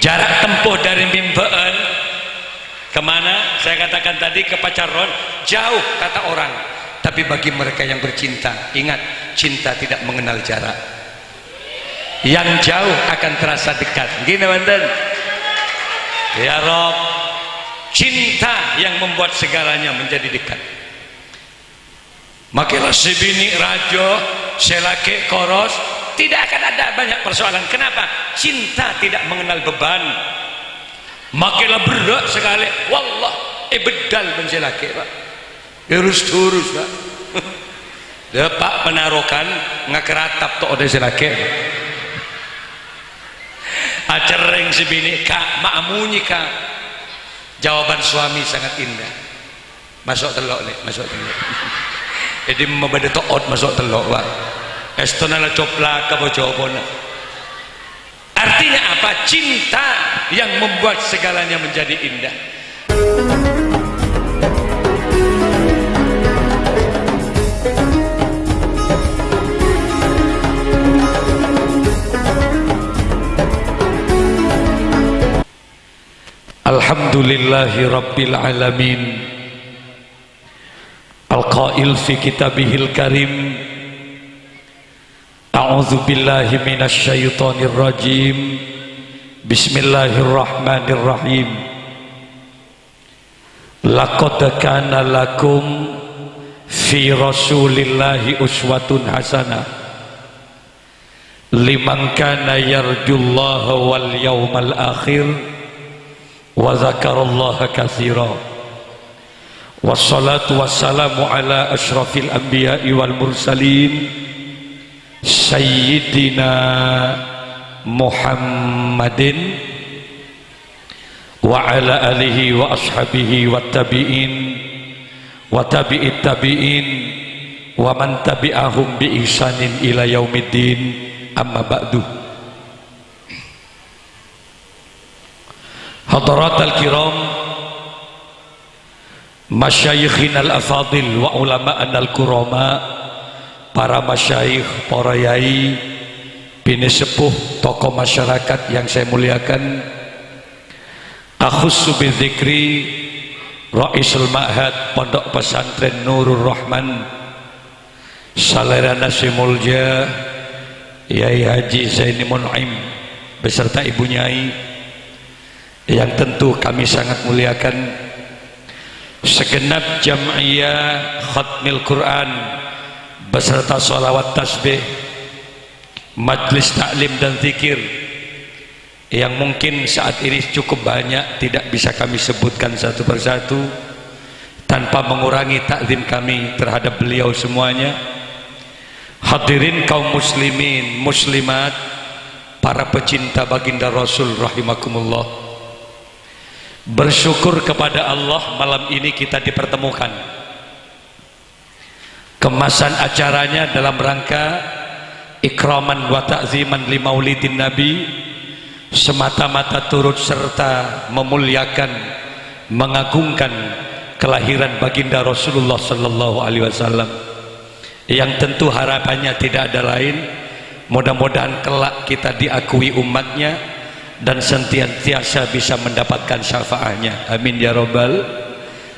Jarak tempuh dari Mimbeun kemana? Saya katakan tadi ke Pacaron, jauh kata orang. Tapi bagi mereka yang bercinta, ingat, cinta tidak mengenal jarak. Yang jauh akan terasa dekat. Gini mantan. Ya Rob, cinta yang membuat segalanya menjadi dekat. Makilah sebini rajo, selake koros, tidak akan ada banyak persoalan. Kenapa? Cinta tidak mengenal beban. Makilah berat sekali. Wallah, bedal menselake pak. Urus-urus pak. Depak penarokan ngakeratap tok ode selake. Acereng sebini kak makmunyi kak. Jawaban suami sangat indah. Masuk telok nih, masuk telok. Jadi membeda toot masuk telok pak. Estonala coplak apa jawabona. Artinya apa? Cinta yang membuat segalanya menjadi indah. Alhamdulillahi Rabbil Alamin. Al-Qail fi kitabihil karim, a'udzu billahi minasy syaithanir rajim. Bismillahirrahmanirrahim. Laqad kana lakum fi rasulillahi uswatun hasanah liman kana yarjullaha wal yawmal akhir wa dzakarallaha katsiran. Wassalatu wassalamu ala asyrafil anbiya'i wal mursalin Sayyidina Muhammadin wa ala alihi wa ashabihi wa tabi'in wa tabi'it tabi'in wa man tabi'ahum bi ihsanin ila yaumiddin. Amma ba'du. Hadaratul kiram, masyayikhin al-afadil wa ulama'an al-kurama, para masyayikh, para yai, bini sepuh, tokoh masyarakat yang saya muliakan. Akhussu bidzikri Ra'isul Ma'had Pondok Pesantren Nurul Rahman, Salera Nasi Mulja Yai Haji Zaini Mun'im beserta ibu nyai yang tentu kami sangat muliakan, segenap jam'iyah khatmil Quran beserta sholawat tasbih, majlis taklim dan zikir yang mungkin saat ini cukup banyak, tidak bisa kami sebutkan satu persatu tanpa mengurangi takzim kami terhadap beliau semuanya. Hadirin kaum muslimin muslimat, para pecinta baginda Rasul rahimakumullah, bersyukur kepada Allah malam ini kita dipertemukan. Kemasan acaranya dalam rangka ikraman wa ta'ziman li maulidin nabi, semata-mata turut serta memuliakan, mengagungkan kelahiran baginda Rasulullah sallallahu alaihi wasallam, yang tentu harapannya tidak ada lain, mudah-mudahan kelak kita diakui umatnya dan senantiasa bisa mendapatkan syafaatnya. Amin ya robbal,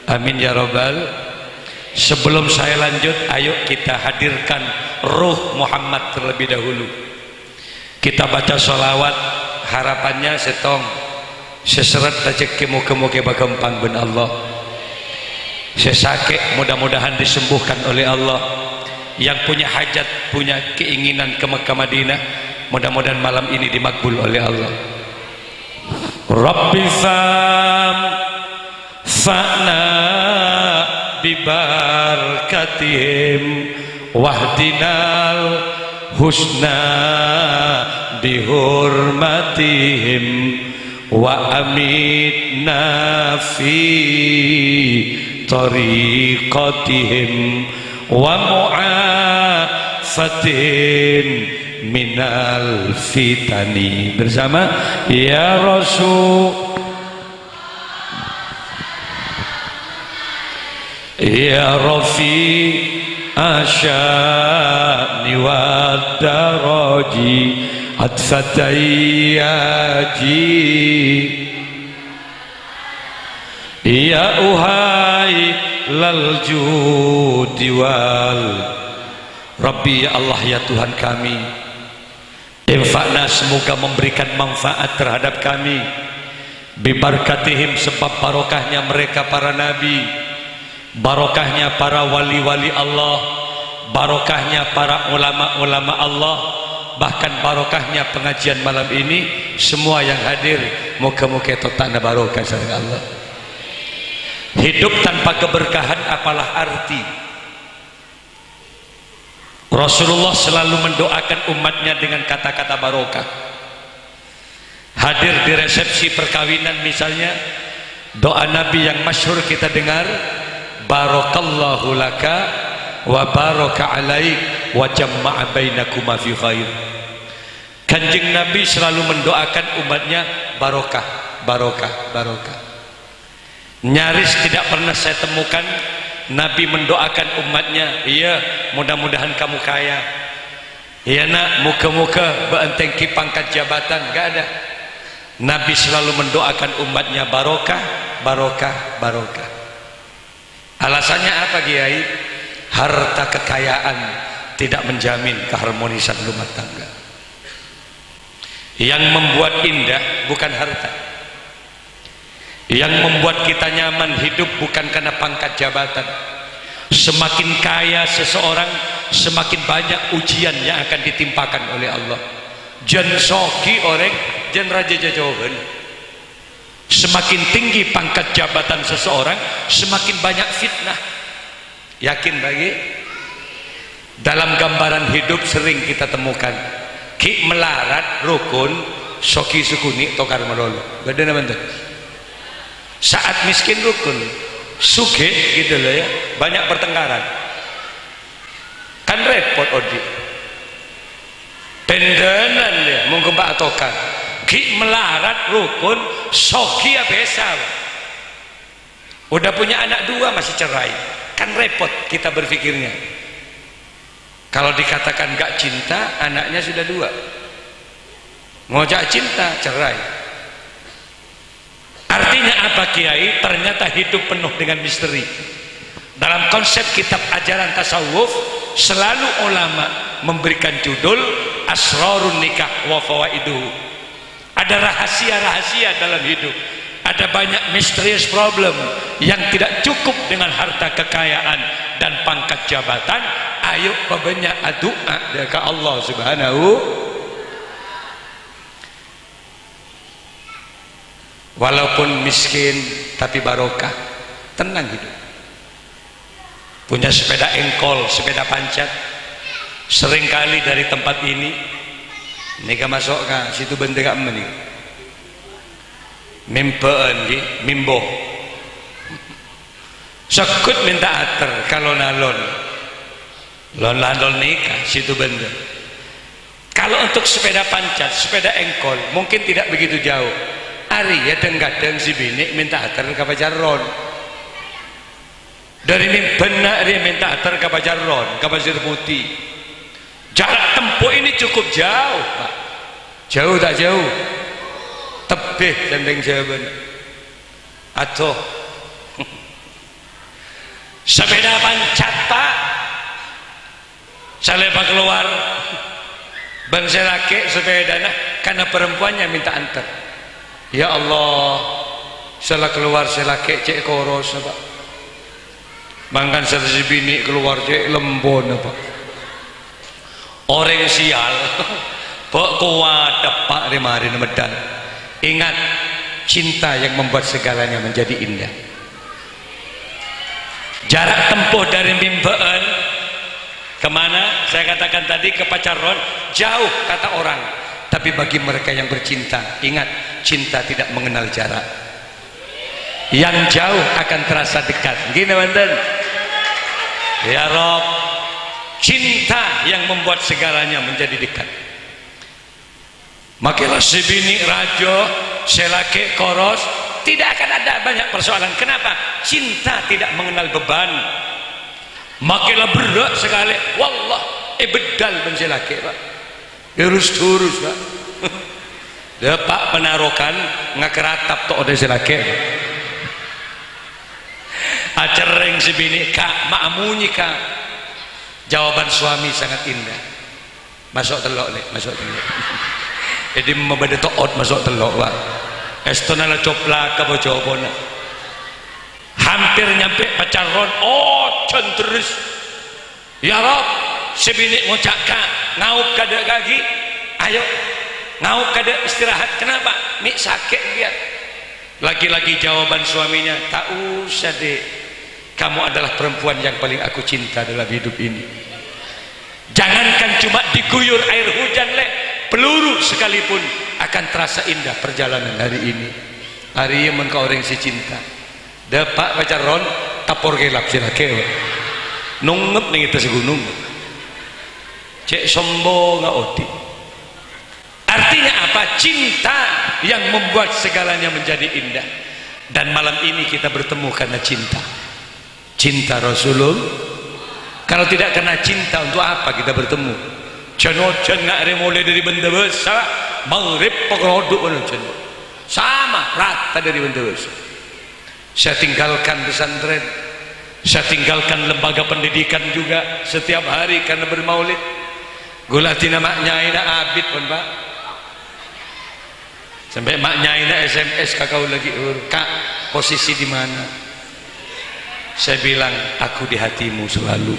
amin ya robbal. Sebelum saya lanjut, ayo kita hadirkan ruh Muhammad terlebih dahulu. Kita baca sholawat, harapannya setong seseret rezeki muka-muka bagempang ben Allah, sesakit mudah-mudahan disembuhkan oleh Allah. Yang punya hajat, punya keinginan ke Mekah Madinah, mudah-mudahan malam ini dimakbul oleh Allah. Rabbi fa'na bibarakatihim wahdinal husna bihurmatihim wa amitna fi tariqatihim wa mu'afatin minal fitani. Bersama ya Rasul, ya Rafi asyani wa daraji Hatsatayaji ya uhai lal judi wal Rabbi, ya Allah, ya Tuhan kami, infakna, semoga memberikan manfaat terhadap kami, bibarkatihim, sebab barokahnya mereka para nabi, barokahnya para wali-wali Allah, barokahnya para ulama-ulama Allah, bahkan barokahnya pengajian malam ini. Semua yang hadir moga-moga totana barokah sareng Allah. Hidup tanpa keberkahan apalah arti? Rasulullah selalu mendoakan umatnya dengan kata-kata barokah. Hadir di resepsi perkawinan misalnya, doa Nabi yang masyhur kita dengar, barakallahu laka wa baraka alaik wa jamma'a bainakuma fi khair. Kanjeng Nabi selalu mendoakan umatnya barokah, barokah, barokah. Nyaris tidak pernah saya temukan Nabi mendoakan umatnya, iya mudah-mudahan kamu kaya, iya nak muka-muka beentengki pangkat jabatan, gak ada. Nabi selalu mendoakan umatnya barokah, barokah, barokah. Alasannya apa Kiai? Harta kekayaan tidak menjamin keharmonisan rumah tangga. Yang membuat indah bukan harta, yang membuat kita nyaman hidup bukan karena pangkat jabatan. Semakin kaya seseorang, semakin banyak ujian yang akan ditimpakan oleh Allah. Jan soki orang, jan raja jajawan. Semakin tinggi pangkat jabatan seseorang, semakin banyak fitnah. Yakin bagi? Dalam gambaran hidup sering kita temukan ki melarat rukun, soki sukuni tokar merolo. Beda nama tu. Saat miskin rukun, sugih gitu loh ya, banyak pertengkaran. Kan repot odi. Tendenan dia, mungkin Pak Tokar. Ki melarat rukun, soki ya biasa. Udah punya anak 2 masih cerai. Kan repot kita berpikirnya. Kalau dikatakan gak cinta, anaknya sudah 2. Ngojak cinta, cerai. Artinya apa Kiai? Ternyata hidup penuh dengan misteri. Dalam konsep kitab ajaran tasawuf, selalu ulama memberikan judul Asrarun Nikah wa Fawaiduhu. Ada rahasia-rahasia dalam hidup. Ada banyak misterius problem yang tidak cukup dengan harta kekayaan dan pangkat jabatan. Ayo banyak doa ke Allah Subhanahu. Walaupun miskin tapi barokah, tenang hidup. Punya sepeda engkol, sepeda pancat, seringkali dari tempat ini nika masuk ke situ benda kak meni mimpen di mimbo sekut minta ater kalau nalon lon nikah situ benda. Kalau untuk sepeda pancat, sepeda engkol mungkin tidak begitu jauh. Ari ya kadang si bini minta ater ke pacar ron. Dari mimpen dia minta ater ke pacar ron, ke pasir putih. Jarak tempuh ini cukup jauh, Pak. Jauh tak jauh? Tebih tembeng jawaban. Atau sepeda pancat, Pak. Saya lepas keluar bangsa laki sepeda nah, karena perempuannya minta antar. Ya Allah, salah keluar saya laki cek koros, Pak. Bangkan saya si bini keluar cek lembon, Pak. Orang sial pok kuat Pak remari medan. Ingat, cinta yang membuat segalanya menjadi indah. Jarak tempuh dari mimpen kemana? Saya katakan tadi ke pacaron jauh kata orang, tapi bagi mereka yang bercinta, ingat, cinta tidak mengenal jarak. Yang jauh akan terasa dekat. Gini banten. Ya Rob, cinta yang membuat segalanya menjadi dekat. Makilah si bini rajo, selake koros, tidak akan ada banyak persoalan. Kenapa? Cinta tidak mengenal beban. Makilah berat sekali. Wallah, bedal ben selake, Pak. Urus Pak. Pak penarokan ngakeratap tok ode selake. Acereng si bini kak makmunyi kak. Jawaban suami sangat indah. Masuk telok le, masuk telok. Jadi membeda toot masuk telok Pak. Estona la coplak apa jawabana. Hampir nyampe pacaron, oh centris. Ya Rob, si bini ngocak kak, ngaup kada kaki. Ayo, ngaup kada istirahat. Kenapa? Mik sakit dia. Lagi-lagi jawaban suaminya, tak usah dek. Kamu adalah perempuan yang paling aku cinta dalam hidup ini. Jangankan cuma diguyur air hujan le, peluru sekalipun akan terasa indah perjalanan hari ini. Hari ini engkau orang si cinta. Dapat pacaron tapor gelap silake. Nungep nih kita segunung. Cek sombong nggak odi. Artinya apa? Cinta yang membuat segalanya menjadi indah. Dan malam ini kita bertemu karena cinta. Cinta Rasulullah. Kalau tidak kena cinta, untuk apa kita bertemu? Cenocan nggak ada mulai dari benda besar, maghrib pokroduk sama rata dari benda besar. Saya tinggalkan pesantren, saya tinggalkan lembaga pendidikan juga setiap hari karena bermaulid. Gulatina maknya ina abid pun Pak. Sampai maknya ina SMS kakau lagi, kak posisi di mana? Saya bilang aku di hatimu selalu.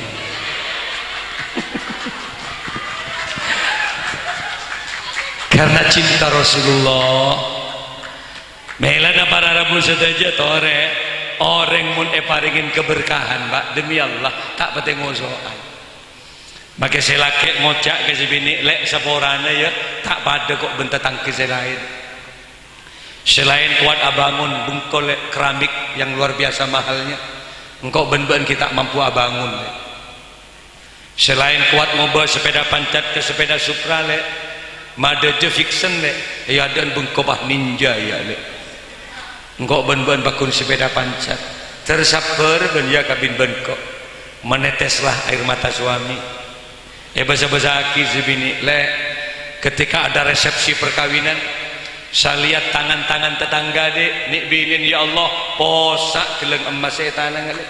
Karena cinta Rasulullah. Melana para rabu sedaja tore orang mun paringin keberkahan Pak, demi Allah tak pete ngosoan. Maka selake ngocak ke si bini lek saporana ya tak pada kok bentetang ke selain. Selain kuat abangun bungkol keramik yang luar biasa mahalnya. Engkau ben-ben kita mampu abangun. Selain kuat mobil sepeda pancat ke sepeda Supra le, mada je fiction le, ya dan bengkobah ninja ya le. Engkau ben-ben bakun sepeda pancat, tersaper ben ya kabin bengkok, meneteslah air mata suami. Bahasa-bahasa aki sebini le, ketika ada resepsi perkawinan, saya lihat tangan-tangan tetangga dek nik binin ya Allah posak geleng emas saya tanang ale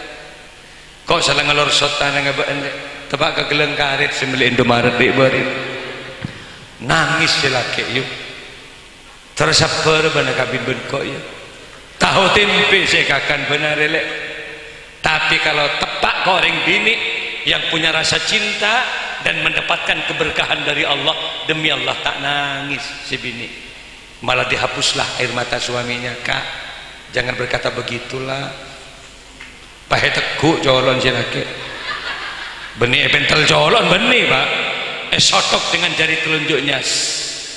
kok salah ngelor sot tanang abaan dek tebak ke geleng karet sembeli Indomaret dek barit nangis silake yuk tersaper bana kabin bengkok ya tahu tempe saya kakan benar lek. Tapi kalau tepak kau orang bini yang punya rasa cinta dan mendapatkan keberkahan dari Allah, demi Allah tak nangis si bini, malah dihapuslah air mata suaminya. Kak jangan berkata begitulah, pahe tekuk colon si laki benih pentel colon benih Pak sotok dengan jari telunjuknya.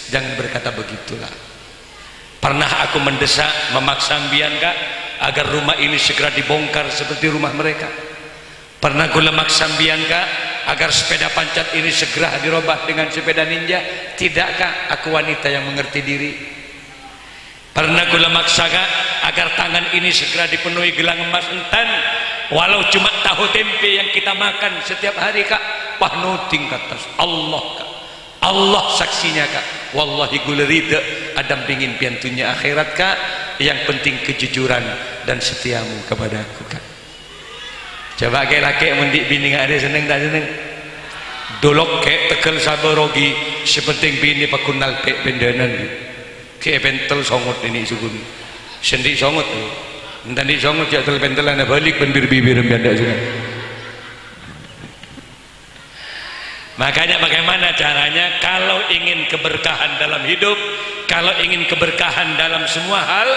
Jangan berkata begitulah. Pernah aku mendesak memaksa mbian Kak agar rumah ini segera dibongkar seperti rumah mereka. Pernah aku lemaksa mbian Kak agar sepeda pancat ini segera dirubah dengan sepeda ninja. Tidak Kak, aku wanita yang mengerti diri. Pernah gula maksa Kak agar tangan ini segera dipenuhi gelang emas entan, walau cuma tahu tempe yang kita makan setiap hari Kak. Pahnuting kata Allah Kak, Allah saksinya Kak, wallahi gula rida adam pingin piantunya akhirat Kak. Yang penting kejujuran dan setiamu kepada aku Kak. Coba ke laki mendik bini nggak ada seneng tak seneng dolok ke tekel sabarogi sepenting bini pakunal ke pendanan ke pentel songot ini sukun sendi songot nanti songot jatuh pentelan balik penbir bibir bianda juga. Makanya bagaimana caranya kalau ingin keberkahan dalam hidup, kalau ingin keberkahan dalam semua hal,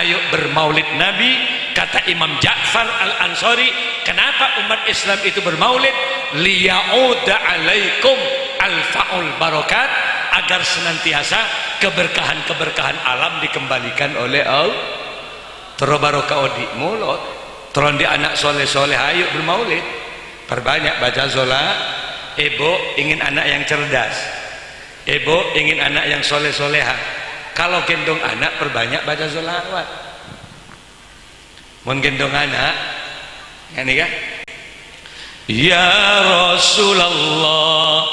ayo bermaulid Nabi. Kata Imam Ja'far Al-Ansari, kenapa umat Islam itu bermaulid? Liya'uda alaikum al-fa'ul barakat, agar senantiasa keberkahan-keberkahan alam dikembalikan oleh Allah. Terus barokah odi mulut, terus di anak soleh-soleh ayo bermaulid, perbanyak baca sholat. Ibu ingin anak yang cerdas, ibu ingin anak yang soleh-soleha. Kalau gendong anak perbanyak baca sholawat. Mun gendong anak ini kan, ya Rasulullah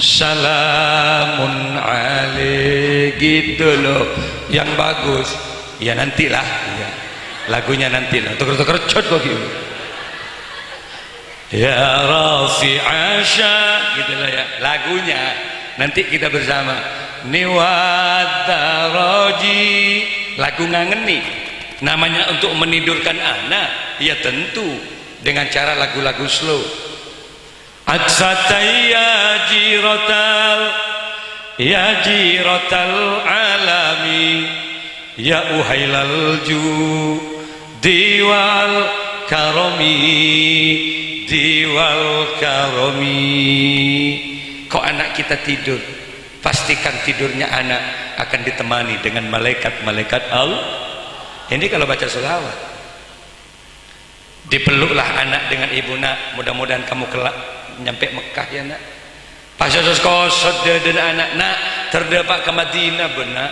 salamun alaik, gitu loh yang bagus. Ya nantilah ya. Lagunya nantilah tuker-tuker cot kok gitu. Ya Rafi'asya, gitu lah ya lagunya. Nanti kita bersama Niwadaraji, lagu ngangen nih. Namanya untuk menidurkan anak, ya tentu dengan cara lagu-lagu slow. Aksatay ya jirotal alami, ya uhailal diwal karomi, diwal karomi. Kok anak kita tidur, pastikan tidurnya anak akan ditemani dengan malaikat-malaikat Allah. Ini kalau baca selawat. Dipeluklah anak dengan ibu, nak mudah-mudahan kamu kelak nyampe Mekah ya nak. Pas kosot dan anak nak terdapat ke Madinah benak.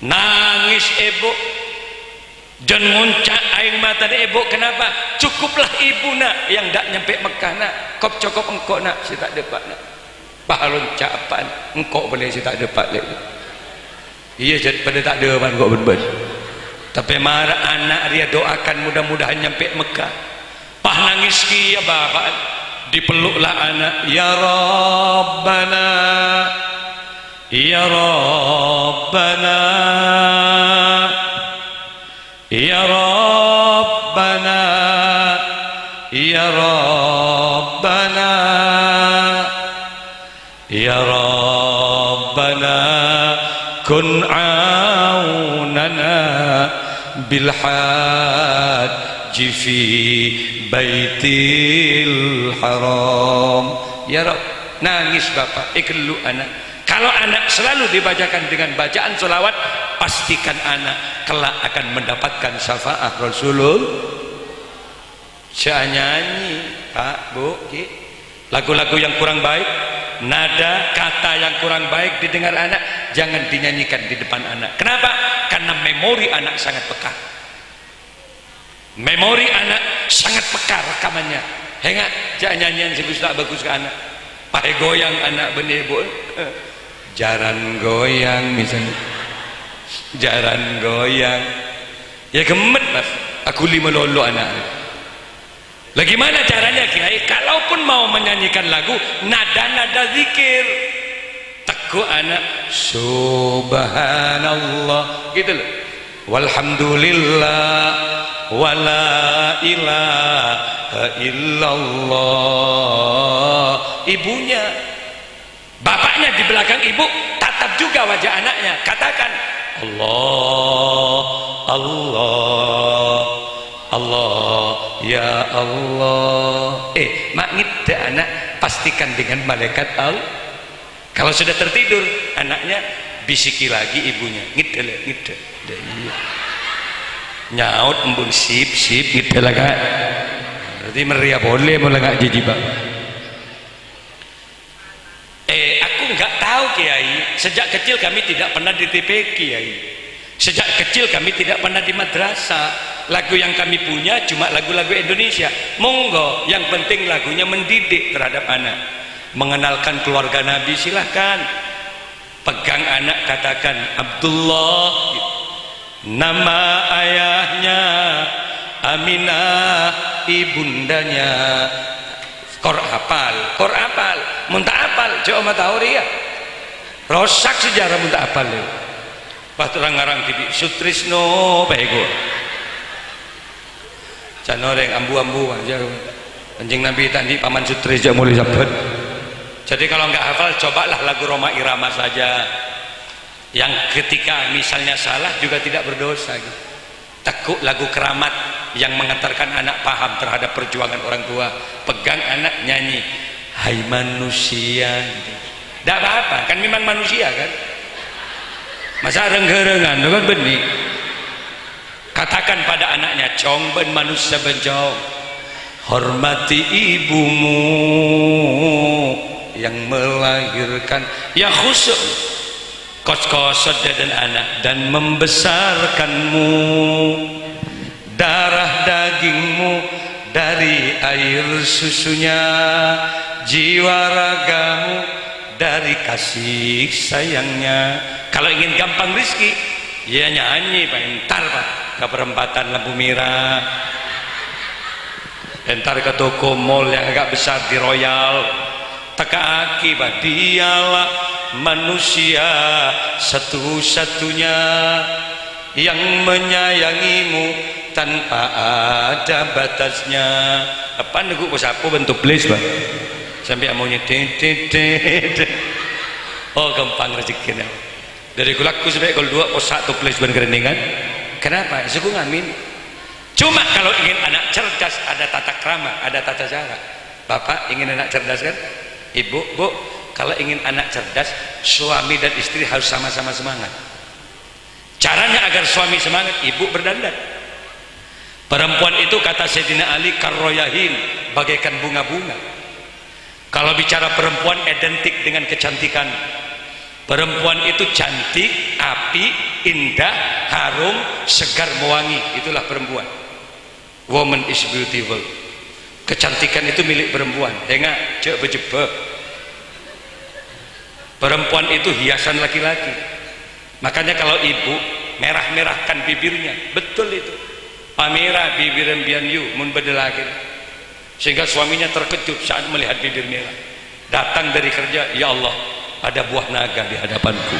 Nangis ibu dan nguncak air mata di ibu. Kenapa? Cukuplah ibu nak yang tak nyampe Mekah nak. Kop cokop engkau nak, si tak dapat nak. Pahalun capan engkau boleh si tak dapat lagi. Iya jadi pada tak ada apa engkau berbed. Tapi marah anak dia doakan mudah-mudahan nyampe Mekah. Pah nangis kia bapak, dipeluklah anak. Ya Rabbana, ya Rabbana, ya Rabbana, ya Rabbana, ya Rabbana, kun aunana bil hajji fi baitil haram. Ya Rabb, nangis bapak, ikelu anak. Kalau anak selalu dibacakan dengan bacaan selawat, pastikan anak kelak akan mendapatkan syafaat Rasulullah. Jangan nyanyi pak bu lagu-lagu yang kurang baik, nada kata yang kurang baik didengar anak, jangan dinyanyikan di depan anak. Kenapa? Karena memori anak sangat peka. Memori anak sangat peka rekamannya. Hingga jangan nyanyian sebut tak bagus ke anak. Pakai goyang anak benih bu. Jaran goyang misalnya. Jaran goyang. Ya gemet mas. Aku lima lolo anak. Lagi mana caranya kiai? Kalaupun mau menyanyikan lagu, nada-nada zikir. Teguh anak. Subhanallah. Gitu loh. Walhamdulillah. Wala ilaha illallah. Ibunya, bapaknya di belakang ibu, tatap juga wajah anaknya. Katakan Allah, Allah, Allah, ya Allah. Mak ngida anak, pastikan dengan malaikat Allah. Kalau sudah tertidur, anaknya bisiki lagi ibunya. Ngida, ngida. Nyaut embun sip gitu lah kak. Berarti meriah boleh mulai nggak jijibak. Aku nggak tahu kiai. Sejak kecil kami tidak pernah di TP kiai. Sejak kecil kami tidak pernah di madrasah. Lagu yang kami punya cuma lagu-lagu Indonesia. Monggo, yang penting lagunya mendidik terhadap anak. Mengenalkan keluarga Nabi silahkan. Pegang anak katakan Abdullah. Nama ayahnya Aminah, ibundanya. Kor apal, muntah apal, jauh mata ya. Rosak sejarah muntah apal le. Pas orang ngarang TV Sutrisno pego. Canoreng ambu-ambu aja. Anjing Nabi tadi paman Sutris aja mulai sabat. Jadi kalau nggak hafal, cobalah lagu Roma Irama saja. Yang ketika misalnya salah juga tidak berdosa gitu. Tekuk lagu keramat yang mengantarkan anak paham terhadap perjuangan orang tua. Pegang anak nyanyi hai manusia gitu. Tidak apa-apa, kan memang manusia kan. Masa renggerengan itu kan benih. Katakan pada anaknya cong ben manusia bencong, hormati ibumu yang melahirkan, ya khusus kos-kosot dan anak dan membesarkanmu, darah dagingmu dari air susunya, jiwa ragamu dari kasih sayangnya. Kalau ingin gampang rizki, ya nyanyi Pak, entar Pak ke perempatan lampu merah, entar ke toko mall yang agak besar di Royal, teka aki Pak, dialah manusia satu-satunya yang menyayangimu tanpa ada batasnya. Apa nunggu posapo bentuk please Pak, sampai amunya oh gampang rezekinya. Dari kulaku sampai kul dua posak tu please ben kereningan. Kenapa? Suku ngamin. Cuma kalau ingin anak cerdas ada tata krama, ada tata cara. Bapak ingin anak cerdas kan? Ibu, Bu, kalau ingin anak cerdas, suami dan istri harus sama-sama semangat. Caranya agar suami semangat, ibu berdandan. Perempuan itu kata Sayyidina Ali karroyahin, bagaikan bunga-bunga. Kalau bicara perempuan identik dengan kecantikan. Perempuan itu cantik, api, indah, harum, segar, mewangi. Itulah perempuan. Woman is beautiful. Kecantikan itu milik perempuan. Tengok, cek bejebek. Perempuan itu hiasan laki-laki. Makanya kalau ibu merah-merahkan bibirnya, betul itu. Pamerah bibir bian yu mun bedelakin. Sehingga suaminya terkejut saat melihat bibir merah. Datang dari kerja, ya Allah, ada buah naga di hadapanku.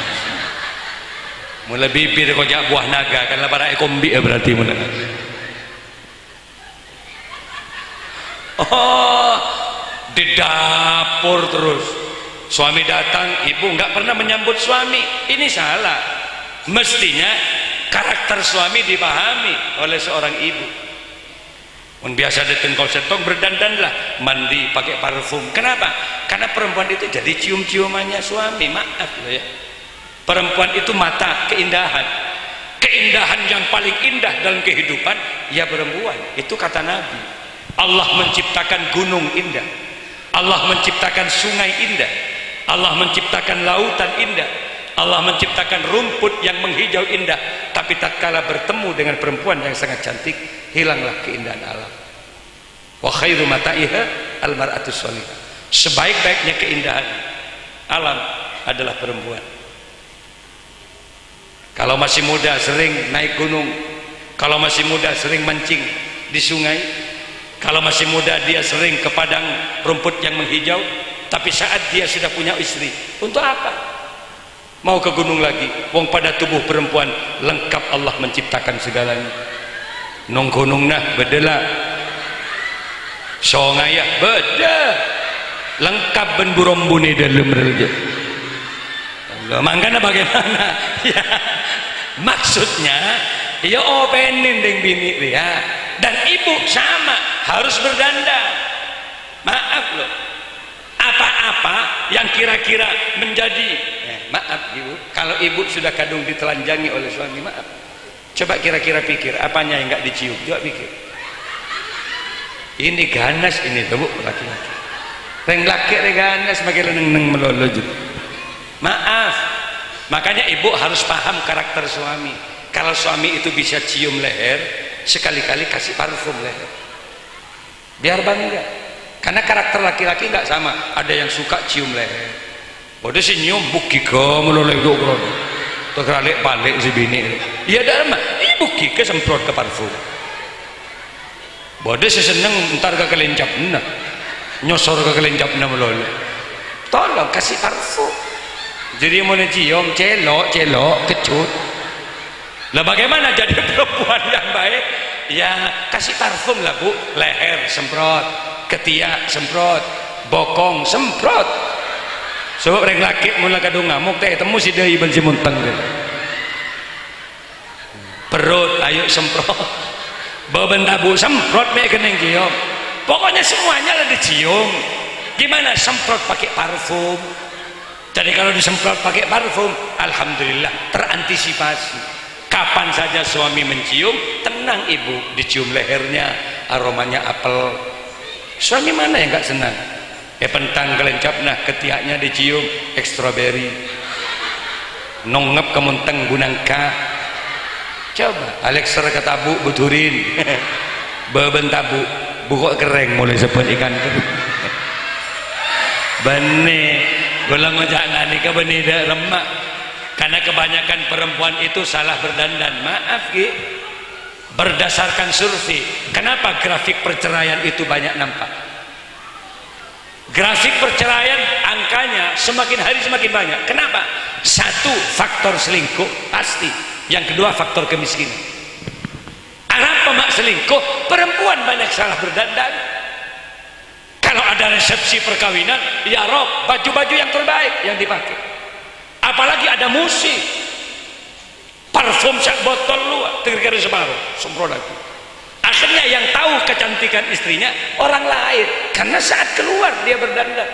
Mulai bibir kau jak buah naga, kan lebaran ekombi ya berarti mulai. Oh, di dapur terus. Suami datang, ibu nggak pernah menyambut suami. Ini salah. Mestinya karakter suami dipahami oleh seorang ibu. Mun biasa datang kau setong berdandanlah, mandi pakai parfum. Kenapa? Karena perempuan itu jadi cium-ciumannya suami. Maaf loh ya. Perempuan itu mata keindahan. Keindahan yang paling indah dalam kehidupan ya perempuan. Itu kata Nabi. Allah menciptakan gunung indah. Allah menciptakan sungai indah. Allah menciptakan lautan indah. Allah menciptakan rumput yang menghijau indah. Tapi tatkala bertemu dengan perempuan yang sangat cantik, hilanglah keindahan alam. Wa khairu mata'iha al-mar'atus shalihah. Sebaik-baiknya keindahan alam adalah perempuan. Kalau masih muda sering naik gunung, kalau masih muda sering mancing di sungai, kalau masih muda dia sering ke padang rumput yang menghijau. Tapi saat dia sudah punya istri, untuk apa mau ke gunung lagi? Wong pada tubuh perempuan lengkap Allah menciptakan segalanya. Nong gunung nah bedela songaya beda lengkap ben burombune dalam relja. Mangkana bagaimana ya, maksudnya ya openin deng bini ya, dan ibu sama harus berdandan. Maaf loh, apa-apa yang kira-kira menjadi maaf ibu, kalau ibu sudah kadung ditelanjangi oleh suami, maaf, coba kira-kira pikir apanya yang nggak dicium, coba pikir. Ini ganas ini tuh bu, laki-laki reng laki reng ganas makin neng melolo juga. Maaf, makanya ibu harus paham karakter suami. Kalau suami itu bisa cium leher, sekali-kali kasih parfum leher biar bangga. Karena karakter laki-laki nggak sama. Ada yang suka cium leher, bodoh si nyium buki ke meloleh dulu, terkalik balik si bini. Iya dah mah, ini buki ke semprot ke parfum. Bodoh si seneng ntar ke kelencap nah, nyosor ke kelencap nah meloleh. Tolong kasih parfum. Jadi mau cium celok kecut. Lah bagaimana jadi perempuan yang baik? Ya kasih parfum lah bu, leher semprot, ketiak semprot, bokong semprot. Sebab reng laki mula kadung ngamuk teh temu si deui ben si munteng teh. Perut ayo semprot. Beban tabu semprot me keneng cium. Pokoknya semuanya lah dicium. Gimana semprot pakai parfum? Jadi kalau disemprot pakai parfum, alhamdulillah terantisipasi. Kapan saja suami mencium, tenang ibu, dicium lehernya, aromanya apel. Suami mana yang nggak senang? Pentang kelencap nah ketiaknya dicium strawberry. Nongep kemunteng gunangka. Coba Alexer ketabu buturin. Beben tabu bukok kereng mulai sepon ikan. Bene Gula ngojak ni kebenida lemak. Karena kebanyakan perempuan itu salah berdandan. Maaf Ki. Berdasarkan survei, kenapa grafik perceraian itu banyak nampak? Grafik perceraian angkanya semakin hari semakin banyak. Kenapa? Satu, faktor selingkuh pasti. Yang kedua, faktor kemiskinan. Apa mak selingkuh? Perempuan banyak salah berdandan. Kalau ada resepsi perkawinan, ya Rob, baju-baju yang terbaik yang dipakai. Apalagi ada musik, parfum sak botol luar, kira-kira separuh, semprot lagi. Akhirnya yang tahu kecantikan istrinya orang lain, karena saat keluar dia berdandan.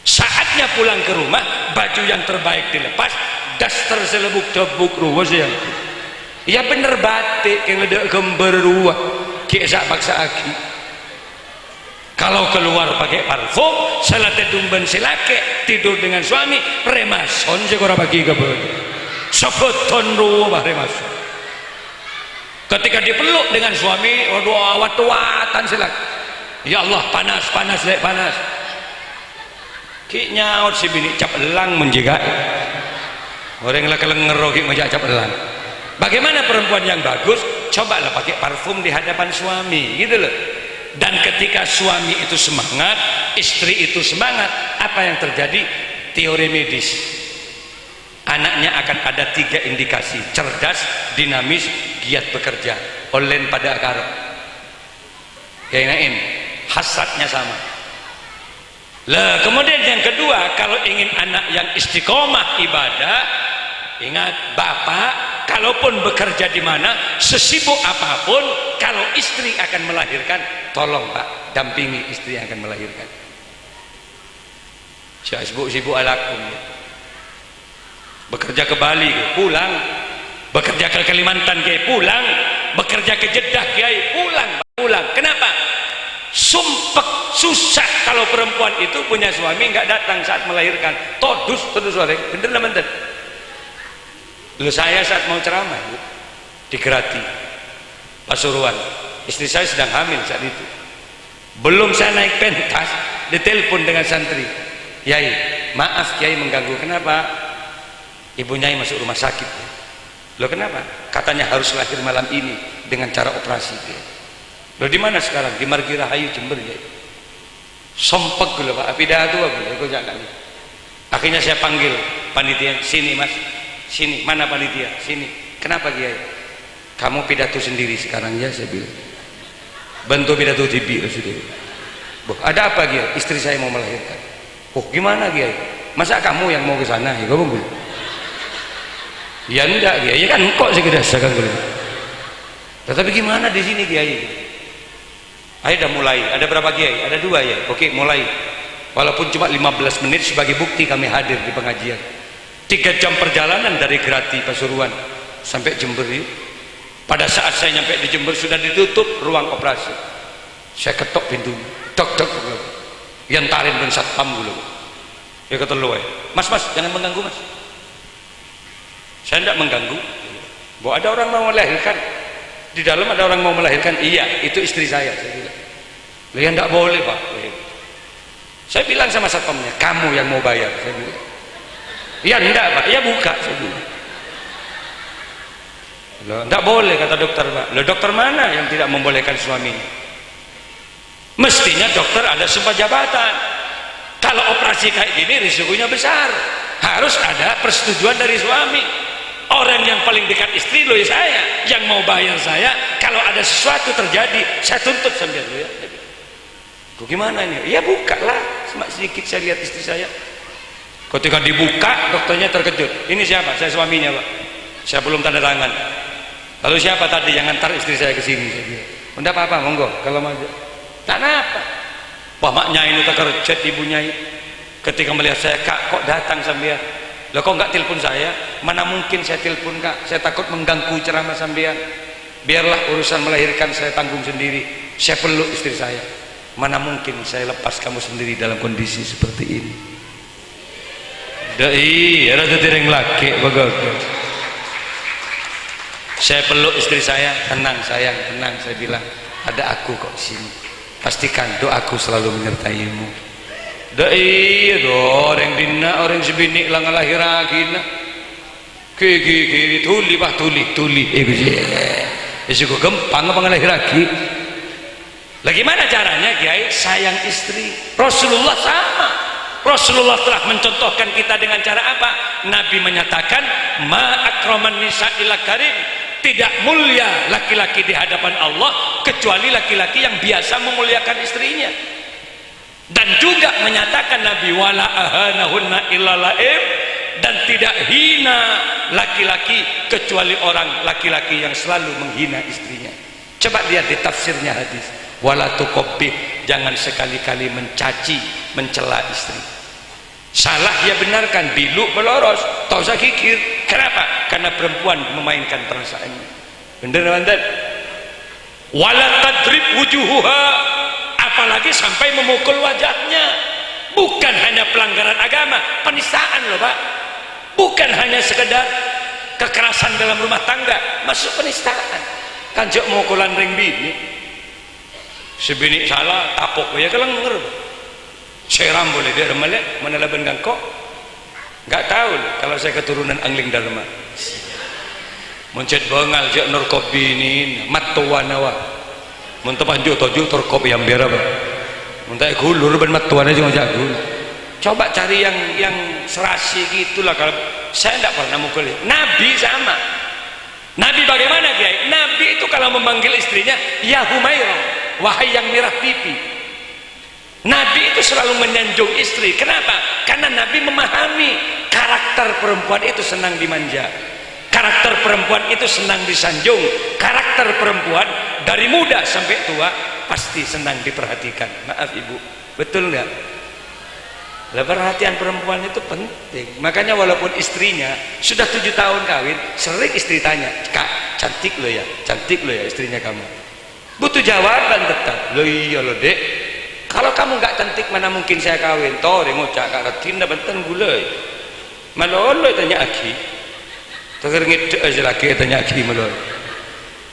Saatnya pulang ke rumah, baju yang terbaik dilepas, daster selebuk cebuk ruwes yang. Ya bener batik yang ledek gember ruah, kisak paksa aki. Kalau keluar pakai parfum, salat dumben silake, tidur dengan suami, remason sekora bagi kebun. Sebeton ruah remason. Ketika dipeluk dengan suami, waduh awat-awatan silak. Ya Allah, panas, panas, lek panas. Ki nyaut si bini cap elang menjaga. Orang yang kelengeroh ki menjaga cap elang. Bagaimana perempuan yang bagus? Cobalah pakai parfum di hadapan suami, gitu loh. Dan ketika suami itu semangat, istri itu semangat, apa yang terjadi? Teori medis, anaknya akan ada 3 indikasi: cerdas, dinamis, giat bekerja, online pada akar. Yainain, hasratnya sama. Lah, kemudian yang kedua, kalau ingin anak yang istiqomah ibadah, ingat bapak, kalaupun bekerja di mana, sesibuk apapun, kalau istri akan melahirkan, tolong Pak, dampingi istri yang akan melahirkan. Saya sibuk-sibuk alakum. Bekerja ke Bali, pulang. Bekerja ke Kalimantan, pulang. Bekerja ke Jeddah, pulang. Kenapa? Sumpek, susah kalau perempuan itu punya suami nggak datang saat melahirkan. Todus orang, bener lah bener. Lalu saya saat mau ceramah di Grati, Pasuruan, istri saya sedang hamil saat itu. Belum saya naik pentas, ditelepon dengan santri, Yai, maaf Yai mengganggu. Kenapa? Ibu Nyai masuk rumah sakit. Loh kenapa? Katanya harus lahir malam ini dengan cara operasi. Loh di mana sekarang? Di Margi Rahayu Jember Yai. Sompek gula Pak, pidato aku jangan. Akhirnya saya panggil panitia, sini Mas. Sini, mana panitia? Sini. Kenapa Kiai? Kamu pidato sendiri sekarang ya, saya bilang. Bantu pidato TV sudah. Ada apa Kiai? Istri saya mau melahirkan. Oh, gimana Kiai? Masa kamu yang mau ke sana? Ya kamu bilang. Ya enggak Kiai, ya kan kok sekedar sekarang bilang. Tetapi gimana di sini Kiai? Ayo udah mulai. Ada berapa Kiai? Ada 2 ya. Oke, mulai. Walaupun cuma 15 menit sebagai bukti kami hadir di pengajian. 3 jam perjalanan dari Grati Pasuruan sampai Jember. Pada saat saya nyampe di Jember sudah ditutup ruang operasi. Saya ketok pintunya, dok yang tarin dan satpam dulu. Ya ketelu ya, mas jangan mengganggu mas. Saya tidak mengganggu. Bahwa ada orang mau melahirkan di dalam, ada orang mau melahirkan. Iya, itu istri saya bilang. Loh ya tidak boleh Pak. Saya bilang sama satpamnya, kamu yang mau bayar. Saya bilang. Ya enggak Pak, ya buka saya bilang. Loh, enggak boleh kata dokter Pak. Loh dokter mana yang tidak membolehkan suaminya? Mestinya dokter ada sumpah jabatan. Kalau operasi kayak gini risikonya besar, harus ada persetujuan dari suami. Orang yang paling dekat istri loh saya, yang mau bayar saya. Kalau ada sesuatu terjadi, saya tuntut sambil ya. Kok gimana ini? Ya buka lah, sedikit saya lihat istri saya. Ketika dibuka, dokternya terkejut. Ini siapa? Saya suaminya Pak. Saya belum tanda tangan. Lalu siapa tadi yang ngantar istri saya ke sini? Enggak apa-apa, monggo. Kalau mau, tak apa. Wah maknya ini terkejut ibunya. Ketika melihat saya, Kak, kok datang sambil? Loh kok nggak telepon saya? Mana mungkin saya telepon Kak? Saya takut mengganggu ceramah sambil. Biarlah urusan melahirkan saya tanggung sendiri. Saya peluk istri saya. Mana mungkin saya lepas kamu sendiri dalam kondisi seperti ini? Iya, ada tereng laki bagus. Saya peluk istri saya, tenang sayang, tenang. Saya bilang, ada aku kok di sini. Pastikan doaku selalu menyertaimu. dah iya orang dina orang sebinik lang lahirakin ki tuli bah tuli iku gempang apa ngalahiraki. Lagi mana caranya Kiai? Sayang istri. Rasulullah sama. Rasulullah telah mencontohkan kita dengan cara apa? Nabi menyatakan ma akraman nisa ila karim, tidak mulia laki-laki di hadapan Allah kecuali laki-laki yang biasa memuliakan istrinya. Dan juga menyatakan Nabi wala ahanahunna illa laim, dan tidak hina laki-laki kecuali orang laki-laki yang selalu menghina istrinya. Coba lihat di tafsirnya hadis, wala tuqabbih, jangan sekali-kali mencaci mencela istri. Salah ya benarkan, bilu meloros, tak usah kikir. Kenapa? Karena perempuan memainkan perasaannya. Bener bener. Wala tadrib wujuhuha, apalagi sampai memukul wajahnya. Bukan hanya pelanggaran agama, penistaan loh Pak. Bukan hanya sekedar kekerasan dalam rumah tangga, masuk penistaan. Kanjok mukulan ring bini, sebini salah tapok ya kelenger. Seram boleh dia remelek mana laban gangkok. Nggak tahu kalau saya keturunan Angling Dharma. Muncet bengal jak norkob bini matuwa nawa. Muntah panju toju torkob yang berapa? Muntah gulur ban matuwa aja ngajak gulur. Coba cari yang serasi gitulah. Kalau saya tidak pernah mukul. Nabi sama. Nabi bagaimana Kiai? Nabi itu kalau memanggil istrinya ya Humairah, wahai yang merah pipi. Nabi itu selalu menyanjung istri. Kenapa? Karena Nabi memahami karakter perempuan itu senang dimanja, karakter perempuan itu senang disanjung, karakter perempuan dari muda sampai tua pasti senang diperhatikan. Maaf ibu, betul nggak? Lah perhatian perempuan itu penting. Makanya walaupun istrinya sudah 7 tahun kawin, sering istri tanya, kak cantik lo ya, cantik lo ya istrinya kamu. Butuh jawaban tetap. Lo iya lo dek, kalau kamu nggak cantik mana mungkin saya kawin. Toh dia ngocak kak retina benten gulai. Malolo tanya aki. Terngit aja lagi tanya aki malolo.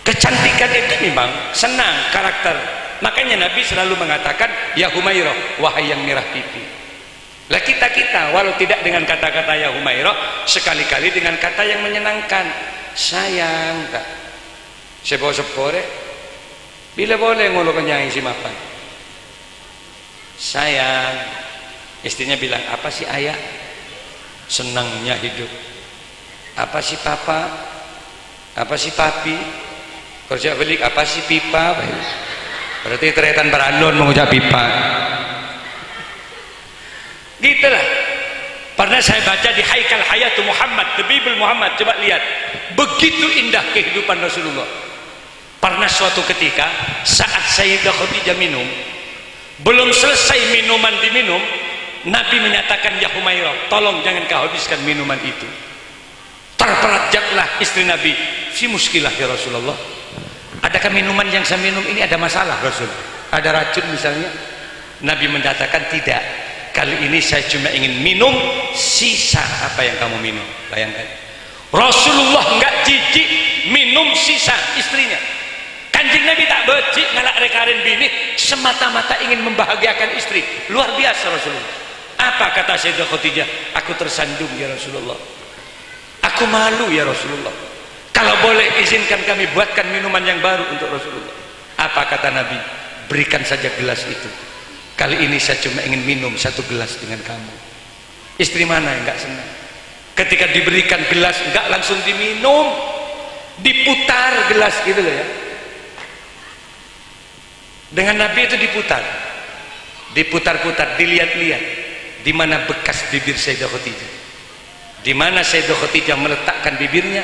Kecantikan itu memang senang karakter. Makanya Nabi selalu mengatakan ya Humairah, wahai yang merah pipi. Lah kita walau tidak dengan kata-kata ya Humairah, sekali-kali dengan kata yang menyenangkan. Sayang kak, sepore bila boleh ngolo kenyai si mapan. Sayang, istrinya bilang apa sih ayah? Senangnya hidup. Apa sih papa? Apa sih papi? Kerja belik apa sih pipa? Berarti teretan beralon mengucap pipa. Gitulah. Pernah saya baca di Haikal Hayatu Muhammad, The Bible Muhammad, coba lihat. Begitu indah kehidupan Rasulullah. Pernah suatu ketika saat Sayyidah Khadijah minum, belum selesai minuman diminum, Nabi menyatakan ya Humairah, tolong jangan kau habiskan minuman itu. Terperanjatlah istri Nabi, si muskilah ya Rasulullah, adakah minuman yang saya minum ini ada masalah Rasul? Ada racun misalnya? Nabi menyatakan tidak, kali ini saya cuma ingin minum sisa apa yang kamu minum. Bayangkan, Rasulullah enggak jijik minum sisa istrinya. Kanjeng Nabi tak becik ngalak rekaren bini, semata-mata ingin membahagiakan istri. Luar biasa Rasulullah. Apa kata Sayyidah Khadijah? Aku tersandung ya Rasulullah, aku malu ya Rasulullah, kalau boleh izinkan kami buatkan minuman yang baru untuk Rasulullah. Apa kata Nabi? Berikan saja gelas itu, kali ini saya cuma ingin minum 1 gelas dengan kamu. Istri mana yang enggak senang ketika diberikan gelas enggak langsung diminum, diputar gelas gitu loh ya. Dengan Nabi itu diputar-putar, dilihat-lihat di mana bekas bibir Sayyidah Khadijah, di mana Sayyidah Khadijah meletakkan bibirnya,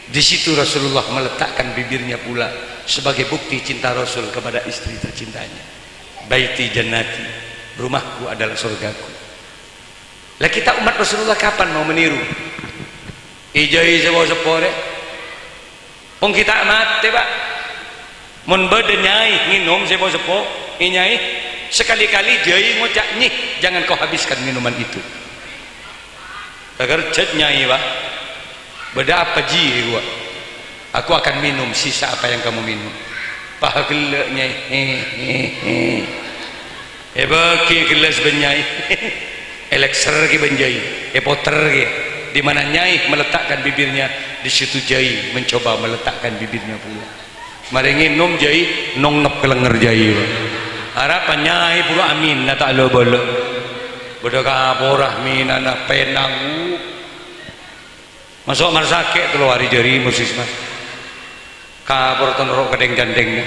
di situ Rasulullah meletakkan bibirnya pula sebagai bukti cinta Rasul kepada istri tercintanya. Baiti jannati, rumahku adalah surgaku. Lah kita umat Rasulullah kapan mau meniru? Ijai sewa sepore, pun kita mati Pak. Mun bade nyai nginum sepo sepo nyai sekali-kali jai ngocak nyih, jangan kau habiskan minuman itu. Agar cet nyai Pak, beda apa ji gua, aku akan minum sisa apa yang kamu minum. Pahagel nyai bagi gelas benyai elexer ki benjai poter ki di mana nyai meletakkan bibirnya di situ jai mencoba meletakkan bibirnya pula. Mari nginum jai nongep kelenger jai harapan nyai pura amin na tak lo bolok bodoh kaporah minana penang masuk marsake telu hari jari musis mas kapor tenrok kadeng gandengnya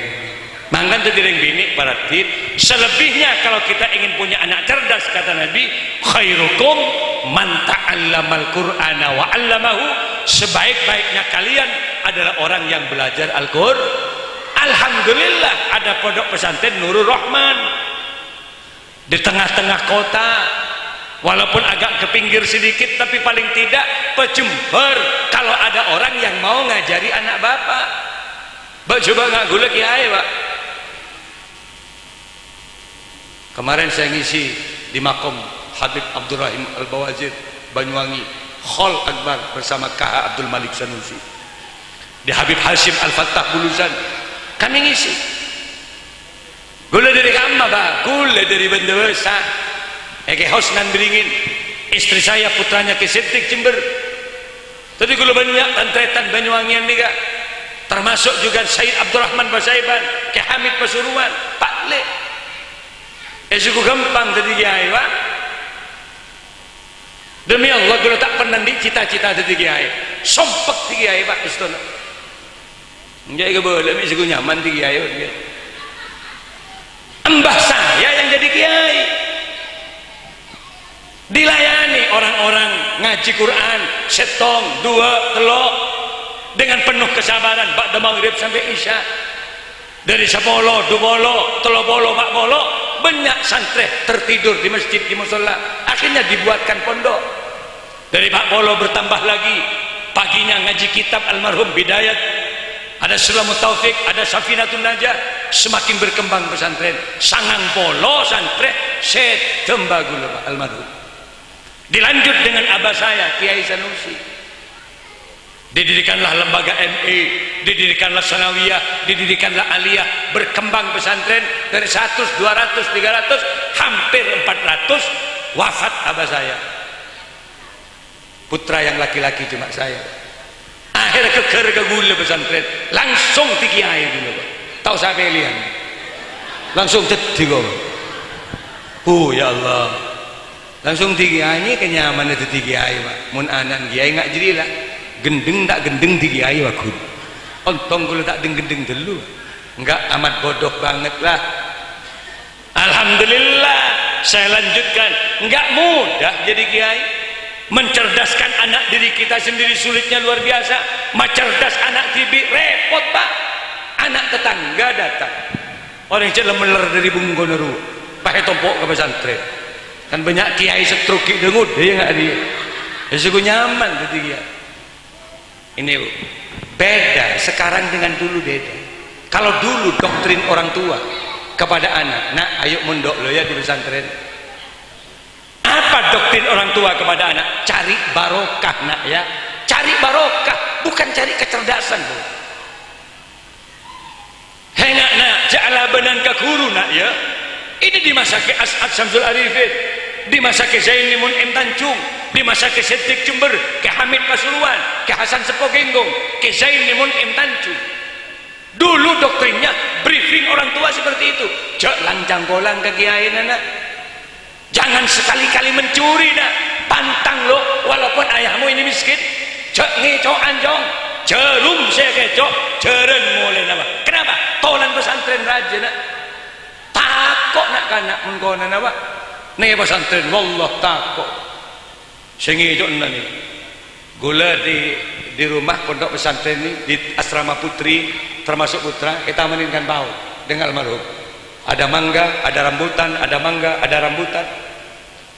mangkan tuh direng bini para tit selebihnya kalau kita ingin punya anak cerdas kata Nabi khairukum man ta'allamal qur'ana wa 'allamahu sebaik-baiknya kalian adalah orang yang belajar Al-Qur'an. Alhamdulillah ada pondok pesantren Nurul Rahman di tengah-tengah kota walaupun agak ke pinggir sedikit tapi paling tidak pejember kalau ada orang yang mau ngajari anak bapak. Mbak coba nggak gulek ya Pak. Kemarin saya ngisi di makom Habib Abdurrahim Al-Bawazir Banyuwangi Khol Akbar bersama KH Abdul Malik Sanusi di Habib Hashim Al-Fattah Bulusan kami ngisi gula dari kamma Pak gula dari Bendewesa Eke Hosnan Beringin istri saya putranya ke Setik Jember tadi gula banyak tantretan Banyuwangian juga termasuk juga Said Abdurrahman Basaiban ke Hamid Pasuruan Pak Le suku gampang tadi kiai Pak demi Allah gula tak pernah di cita-cita tadi kiai sompek tadi kiai Pak istono menjadi keboleh suku nyaman tadi kiai mbah saya yang jadi kiai dilayani orang-orang ngaji Quran setong dua telok dengan penuh kesabaran ba'da maghrib sampai isya dari 10, 20, 30, 40 banyak santri tertidur di masjid di musola akhirnya dibuatkan pondok dari 40 bertambah lagi paginya ngaji kitab almarhum Bidayat ada Sulamut Taufik ada Safinatun Najah semakin berkembang pesantren sangang polo santri setembagul almarhum dilanjut dengan abah saya Kiai Sanusi didirikanlah lembaga ME didirikanlah Sanawiyah didirikanlah Aliyah berkembang pesantren dari 100, 200, 300 hampir 400 wafat abah saya putra yang laki-laki cuma saya akhirnya keker ke gula pesantren langsung di kiai dulu Pak tahu saya pilihan langsung jadi kok ya Allah langsung di kiai kenyaman itu di kiai Pak mun anan kiai nggak jadilah gendeng tak gendeng di kiai waktu ontong kalau tak gendeng dulu enggak amat bodoh banget lah. Alhamdulillah saya lanjutkan enggak mudah jadi kiai mencerdaskan anak diri kita sendiri sulitnya luar biasa mencerdas anak tibi repot Pak anak tetangga datang orang yang meler dari Bunggoneru pakai tompok ke pesantren kan banyak kiai setruk dengut dia nggak dia suku nyaman jadi kiai. Ini beda sekarang dengan dulu beda. Kalau dulu doktrin orang tua kepada anak, nak ayo mondok lo ya di pesantren. Apa doktrin orang tua kepada anak? Cari barokah nak ya, cari barokah bukan cari kecerdasan. Hengak nak ja'ala banan kakuru nak ya. Ini di masa ke As'ad Syamsul Arifin, di masa ke Zainimun M Tanjung, di masa ke Setik Jember, ke Hamid Pasuruan, ke Hasan Sepogenggong, ke Zainimun M Tanjung. Dulu doktrinnya briefing orang tua seperti itu. Jak lancang kolang ke kiai nak. Jangan sekali-kali mencuri nak. Pantang lo walaupun ayahmu ini miskin. Jak ngecok anjong. Jerum saya kecok, jeren mulai nama. Kenapa? Tolan pesantren raja nak. Takok nak kanak mengkona nama. Nih pesantren wallah takok. Sengi itu nih. Gula di rumah pondok pesantren ini di asrama putri termasuk putra kita meninggalkan bau dengan almarhum. Ada mangga, ada rambutan, ada mangga, ada rambutan.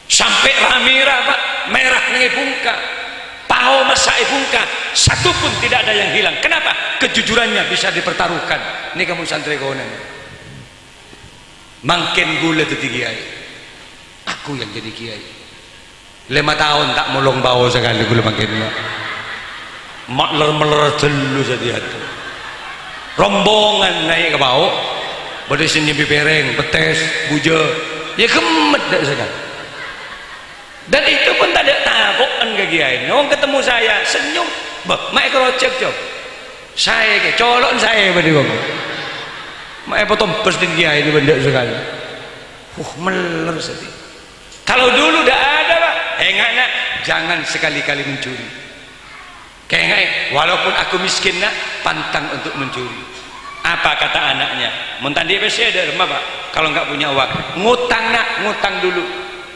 Sampai ramira Pak, merah nih bungka. Pau masa bungka, satu pun tidak ada yang hilang. Kenapa? Kejujurannya bisa dipertaruhkan. Ini kamu santri konen. Makin gula itu kiai. Aku yang jadi kiai. 5 tahun tak mulung bau sekali gula makin makler-meler dulu jadi hati rombongan naik ke bau berdiri sini pipereng petes buja ya gemet dah sekali. Dan itu pun tak ada takokan ke kiai. Orang ketemu saya senyum, bah, mak kerocek coba. Saya ke colok saya pada kau. Mak potong bes di kiai ini benda sekali. Meler sedih. Kalau dulu dah ada pak, nak jangan sekali-kali mencuri. Kayak walaupun aku miskin nak, pantang untuk mencuri. Apa kata anaknya? Muntan dia pasti ada rumah pak. Kalau nggak punya uang, ngutang nak, ngutang dulu.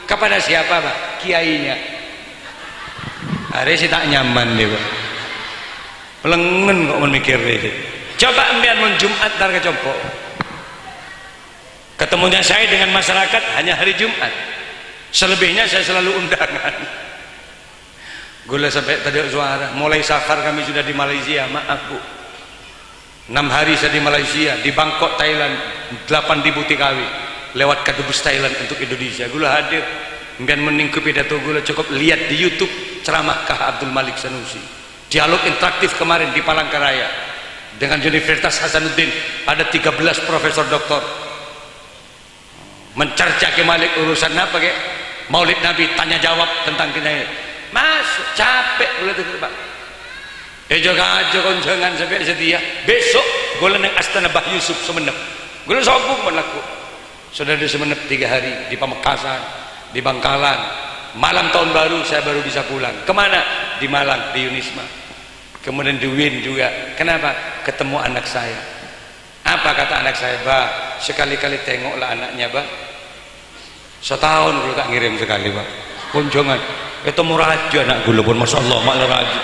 Kepada siapa pak? Kiainya. Hari sih tak nyaman dia pak. Pelengen kok memikir dia. Coba ambian mun Jumat tar ke Compo. Ketemunya saya dengan masyarakat hanya hari Jumat. Selebihnya saya selalu undangan. Gula sampai tadi suara. Mulai safar kami sudah di Malaysia. Maaf bu. 6 hari saya di Malaysia, di Bangkok Thailand, 8.000 TKW lewat Kadubes Thailand untuk Indonesia. Gula hadir. Kemudian meningku pidato gula cukup lihat di YouTube ceramah Kah Abdul Malik Sanusi. Dialog interaktif kemarin di Palangkaraya dengan Universitas Hasanuddin, ada 13 profesor doktor mencerca ke Malik urusan apa ke Maulid Nabi, tanya jawab tentang kita. Masuk capek boleh tuh pak. Jaga aja konjangan sampai setia. Besok gue neng Astana Bah Yusuf Semenep. Gue sobuk melaku. Sudah di Semenep 3 hari di Pamekasan, di Bangkalan. Malam tahun baru saya baru bisa pulang. Kemana? Di Malang, di Yunisma. Kemudian di Win juga. Kenapa? Ketemu anak saya. Apa kata anak saya? Bah, sekali-kali tengoklah anaknya bah. Setahun gue tak ngirim sekali bah. Kunjungan. Ketemu raja anak gue pun, masya Allah malah raja.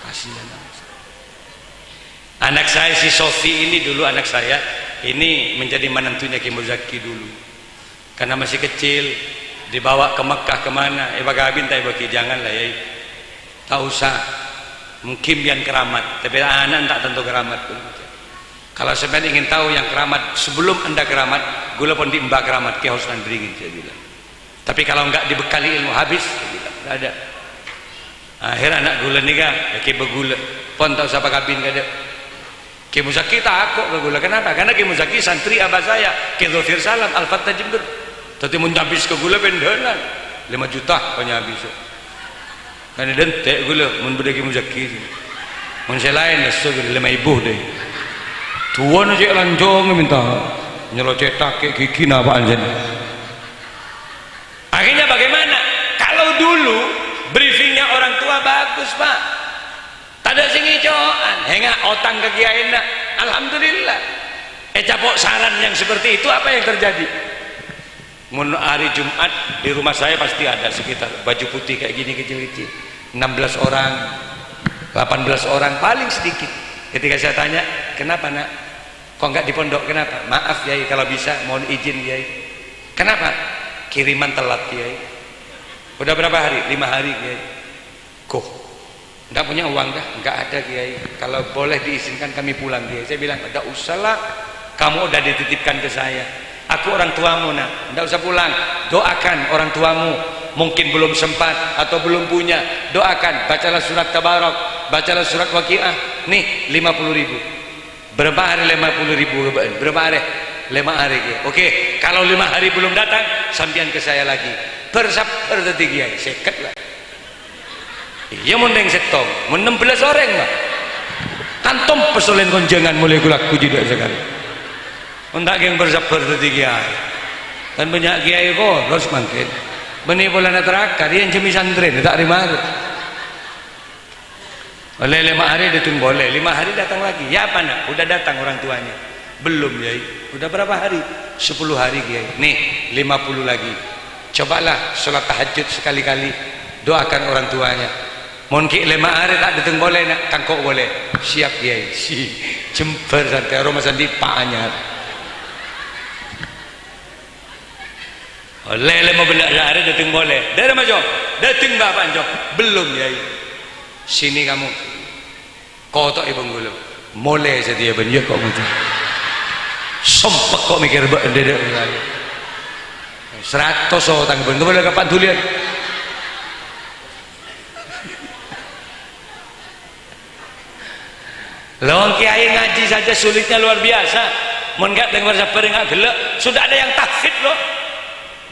Kasihan. Anak saya si Sofi ini dulu anak saya ini menjadi menantunya Ki Muzaki dulu. Karena masih kecil. Dibawa ke Mekah kemana bagabin tak bagi janganlah ya tak usah mungkin biar keramat tapi anak tak tentu keramat pun. Kalau sebenarnya ingin tahu yang keramat sebelum anda keramat gula pun diimbak keramat ke Husnan beringin saya bilang tapi kalau enggak dibekali ilmu habis saya bilang enggak ada. Akhir anak gula nikah ya ke begula pun tak usah kabin enggak ada. Ki Muzaki takut ke gula kenapa? Karena Ki Muzaki santri abah saya Ki Dhofir Salam Al-Fattah Jember. Tapi mau habis ke gula pendenan 5 juta banyak habis karena dentek gula mau berdaki Muzaki mau saya lain lesu 5.000 deh tuan aja lanjong minta nyelocetak kayak gigi apaan jadi akhirnya bagaimana kalau dulu briefingnya orang tua bagus pak tak ada sing icoan hingga otang ke kiai nak alhamdulillah capok saran yang seperti itu apa yang terjadi. Mun hari Jumat di rumah saya pasti ada sekitar baju putih kayak gini kecil-kecil 16 orang 18 orang paling sedikit. Ketika saya tanya kenapa nak kok nggak di pondok kenapa maaf Yai kalau bisa mohon izin Yai kenapa kiriman telat Yai udah berapa hari 5 hari Yai kok nggak punya uang dah nggak ada Yai kalau boleh diizinkan kami pulang Yai saya bilang tidak usahlah kamu udah dititipkan ke saya. Aku orang tuamu nak, tidak usah pulang. Doakan orang tuamu, mungkin belum sempat atau belum punya. Doakan, bacalah surat Tabarak, bacalah surat Waqiah. Nih 50.000. Berapa hari 50.000? Berapa hari? 5 hari. Oke, kalau 5 hari belum datang, sampian ke saya lagi. Bersabar tadi kiai, seket lah. Iya mending setong, 16 orang lah. Kantom pesolen konjangan mulai kulaku juga sekali. Untuk yang bersabar tadi kiai dan banyak kiai kok harus mangkin benih bulan terakhir dia yang jemis santren tak terima oleh 5 hari datang boleh 5 hari datang lagi ya apa nak udah datang orang tuanya belum ya udah berapa hari 10 hari kiai nih 50 lagi cobalah sholat tahajud sekali-kali doakan orang tuanya mungkin 5 hari tak datang boleh nak kangkok boleh siap kiai si jember santai rumah sandi pak anyar oleh mau benda hari datang boleh dari mana jom datang bapak jom belum ya sini kamu kotok ibu gula mulai sedia banyak kok muncul sumpah kok mikir benda 100 orang benda boleh kapan tulian lawang kiai ngaji saja sulitnya luar biasa mun enggak dengan bersabar enggak gelek sudah ada yang tahfidz loh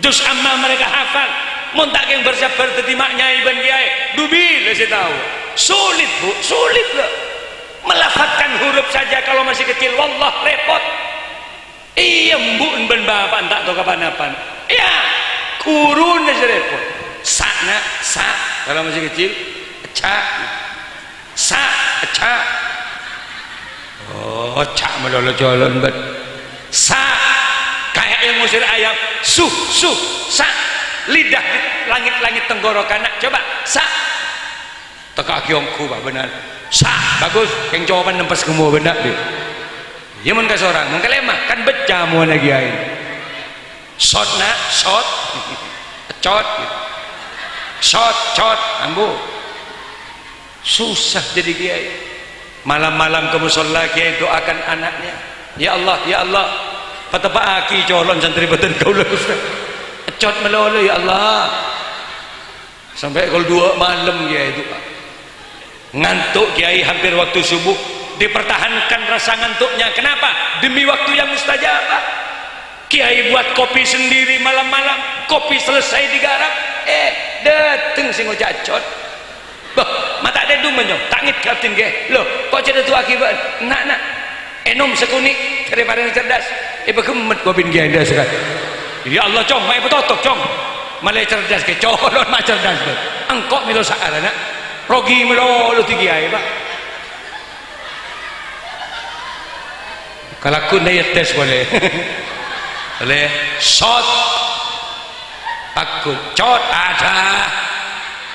juz amma mereka hafal mun tak yang bersabar dadi mak nyai ben kiai dubil saya tahu sulit bu sulit loh melafadzkan huruf saja kalau masih kecil wallah repot iya mbun ben bapak tak tahu kapan-kapan ya kurun aja repot sakna sa kalau masih kecil ca sa ca oh ca melolo jalan bet sa kayak yang ngusir ayam sa lidah di langit-langit tenggorokan coba sa teka kiongku pak benar sa bagus yang jawaban nempas semua benar deh ya mun ka seorang mun lemah kan beca mau lagi air shot nak shot cot shot ambu susah jadi kiai malam-malam ke musholla kiai doakan anaknya ya Allah patapa aki colon santri beten kaula cot melolo ya Allah sampai kalau 2 malam kiai itu ngantuk kiai hampir waktu subuh dipertahankan rasa ngantuknya kenapa demi waktu yang mustajabah kiai buat kopi sendiri malam-malam kopi selesai digarap dateng sing ngocacot mata ada dung menyong tangit kapten ke loh kok cerita tu akibat nak enom sekunik daripada yang cerdas bekemet kopin kiai dah sekali ya Allah cong mai betotok cong malah cerdas ke colon mak cerdas ke engkok milo saal nak rogi milo lu tiga kiai pak kalau aku daya tes boleh boleh shot aku cot ada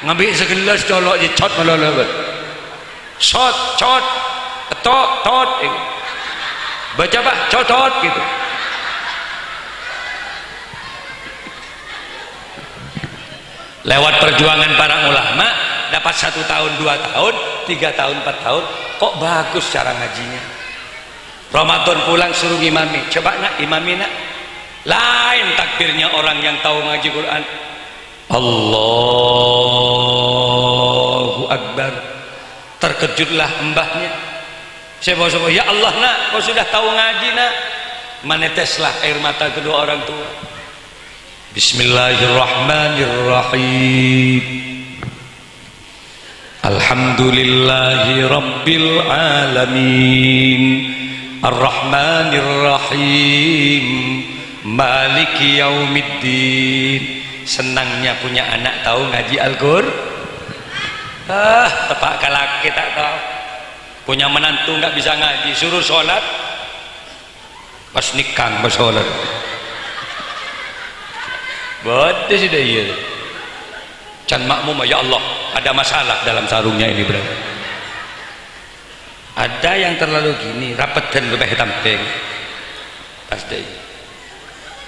ngambil segelas colok je cot melolo shot cot tot baca bah cotot gitu lewat perjuangan para ulama dapat 1 tahun 2 tahun 3 tahun 4 tahun kok bagus cara ngajinya Ramadan pulang suruh imami coba nak imami nak lain takdirnya orang yang tahu ngaji Quran Allahu Akbar terkejutlah mbahnya siapa ya Allah nak kau sudah tahu ngaji nak meneteslah air mata kedua orang tua Bismillahirrahmanirrahim Alhamdulillahi Rabbil Alamin Ar-Rahmanir-Rahim Maliki Yaumiddin senangnya punya anak tahu ngaji Al-Qur'an tepak kalaki tak tahu punya menantu nggak bisa ngaji suruh sholat pas nikah pas sholat betul sudah iya can makmum ya Allah ada masalah dalam sarungnya ini berarti ada yang terlalu gini rapat dan lebih tamping pasti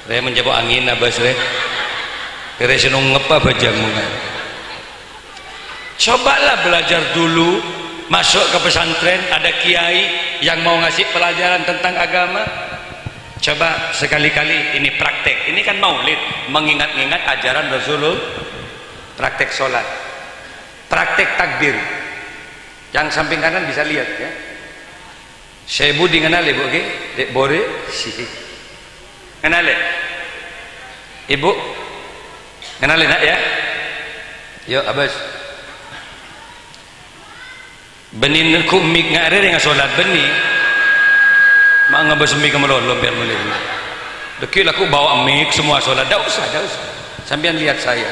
saya menjawab angin abas saya senung ngepa bajamu cobalah belajar dulu masuk ke pesantren ada kiai yang mau ngasih pelajaran tentang agama coba sekali-kali ini praktek ini kan maulid mengingat-ingat ajaran Rasulullah praktek sholat praktek takbir yang samping kanan bisa lihat ya saya budi kenal ibu ke dek bore si kenal ibu kenal nak ya yuk abas benin kumik ngare dengan sholat beni mak ngabas mik kemelolom biar mulai dekil aku bawa mik semua sholat dah usah sampean lihat saya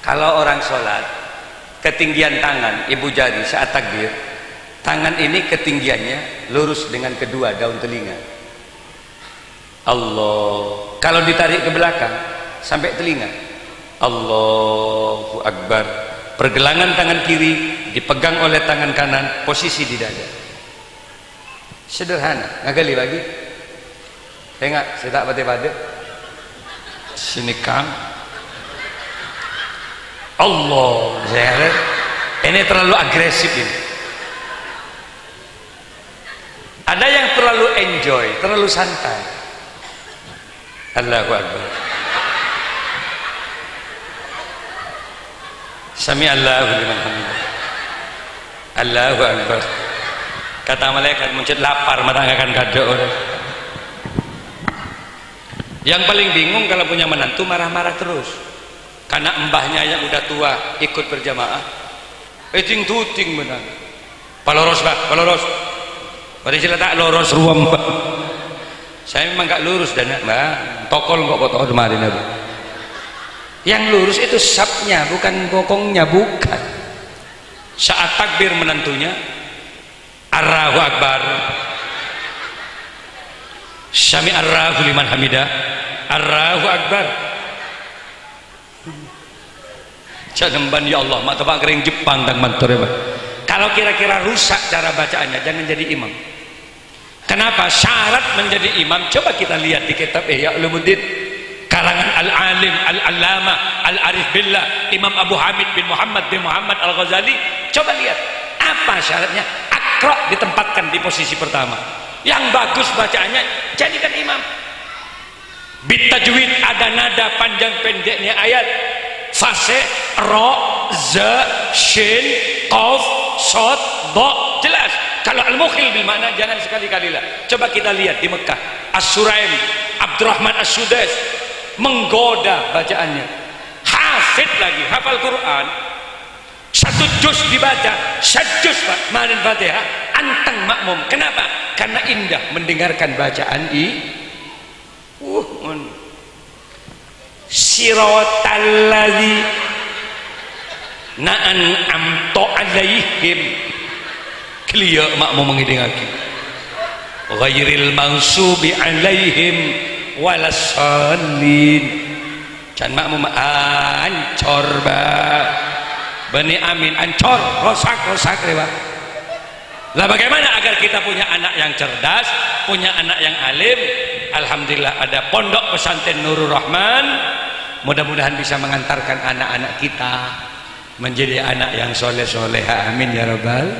kalau orang sholat ketinggian tangan ibu jari saat takbir tangan ini ketinggiannya lurus dengan kedua daun telinga Allah kalau ditarik ke belakang sampai telinga Allahu Akbar pergelangan tangan kiri dipegang oleh tangan kanan posisi di dada sederhana ngagali lagi enggak saya tak pada sini kang Allah saya ini terlalu agresif ini ada yang terlalu enjoy terlalu santai Allahu Akbar Sami Allahu liman hamidah Allahu Akbar Kata malaikat muncul lapar mata akan kado orang. Yang paling bingung kalau punya menantu marah-marah terus karena mbahnya yang udah tua ikut berjamaah eting tuting menang paloros pak paloros pada sila tak loros ruam pak saya memang gak lurus dan mbak tokol kok foto kemarin aku yang lurus itu sapnya bukan bokongnya bukan saat takbir menantunya Allahu Akbar Syami Allahu liman hamidah Allahu Akbar jangan ban ya Allah mak tepak kering Jepang dan mantor ya kalau kira-kira rusak cara bacaannya jangan jadi imam. Kenapa? Syarat menjadi imam coba kita lihat di kitab Ihya Ulumuddin karangan Al-Alim Al-Allamah Al-Arif Billah Imam Abu Hamid bin Muhammad Al-Ghazali. Coba lihat apa syaratnya. Akra ditempatkan di posisi pertama, yang bagus bacaannya jadikan imam. Bitajwid ada nada panjang pendeknya ayat fase ro za shin qaf shad ba jelas. Kalau al-mukhil bil makna jangan sekali-kali lah. Coba kita lihat di Mekah As-Suraim Abdurrahman As-Sudais menggoda bacaannya, hafid lagi hafal Quran, satu juz dibaca sajuz pak manin Fatihah anteng makmum. Kenapa? Karena indah mendengarkan bacaan siratalladzi na'an amto alaihim clear makmum mengidengaki ghairil mansubi alaihim walassalin can makmum ancor ba bani amin ancor rosak rewa. Lah bagaimana agar kita punya anak yang cerdas, punya anak yang alim? Alhamdulillah ada pondok pesantren Nurul Rahman, mudah-mudahan bisa mengantarkan anak-anak kita menjadi anak yang soleh-soleha, amin ya rabbal.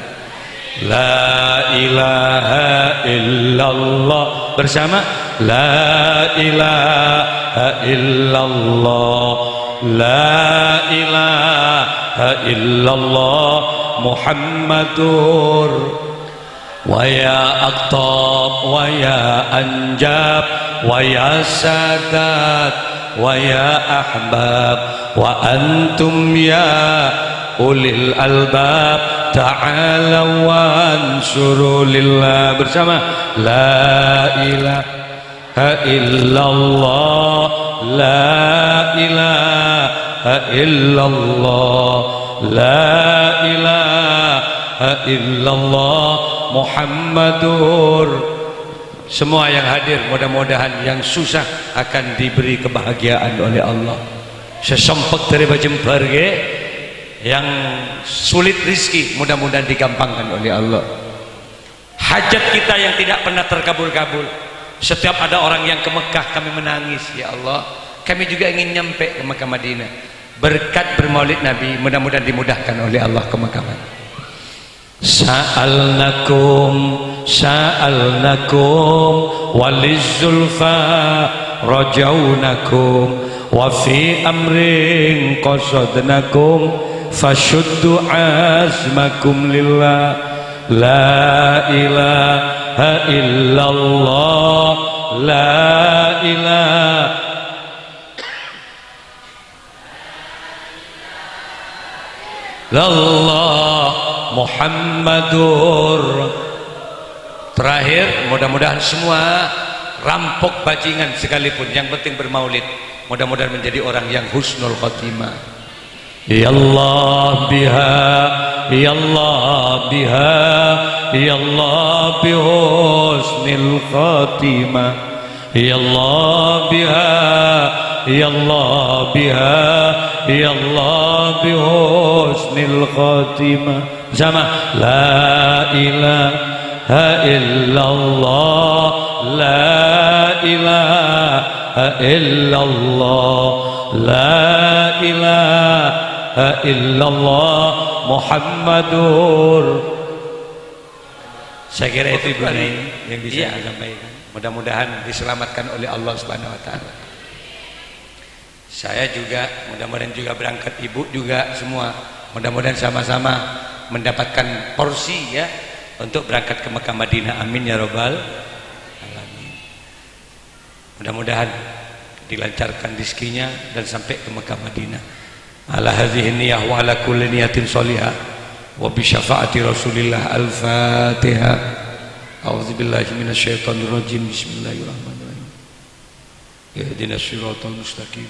La ilaha illallah bersama la ilaha illallah la ilaha illallah Muhammadur wa ya aqtab wa ya anjab wa ya sadat wa ya ahbab wa antum ya ulil albab ta'ala wansuru lillah bersama la ilaha illallah la ilaha illallah la ilaha illallah Muhammadur. Semua yang hadir mudah-mudahan yang susah akan diberi kebahagiaan oleh Allah. Sesempek dari bajembar yang sulit rizki mudah-mudahan digampangkan oleh Allah. Hajat kita yang tidak pernah terkabul-kabul, setiap ada orang yang ke Mekah kami menangis, ya Allah kami juga ingin nyampe ke Mekah Madinah. Berkat bermaulid Nabi mudah-mudahan dimudahkan oleh Allah ke Mekah Madinah. Sa'alnakum walizulfa rajaunakum wa fi amrin qasadnakum fashuddu azmakum lillah la ilaha illallah la ilaha illallah Muhammadur. Terakhir mudah-mudahan semua rampok bajingan sekalipun yang penting bermaulid mudah-mudahan menjadi orang yang husnul khotimah. Ya Allah biha ya Allah biha ya Allah bi husnil khotimah ya Allah biha ya Allah biha ya Allah bi husnil khotimah sama la ilaha illallah la ilaha illallah la ilaha illallah Muhammadur. Saya kira itu Ibu yang bisa saya sampaikan. Mudah-mudahan diselamatkan oleh Allah Subhanahu wa taala. Saya juga mudah-mudahan juga berangkat, Ibu juga semua mudah-mudahan sama-sama mendapatkan porsi ya untuk berangkat ke Mekah Madinah. Amin ya rabbal alamin. Mudah-mudahan dilancarkan rezekinya dan sampai ke Mekah Madinah. Ala hadhihi niyyah wa ala kulli niyatin shalihah wa bi syafaati Rasulillah. Al-Fatihah. A'udzubillahi minasyaitonir rajim. Bismillahirrahmanirrahim. Ihdinas siratal mustaqim.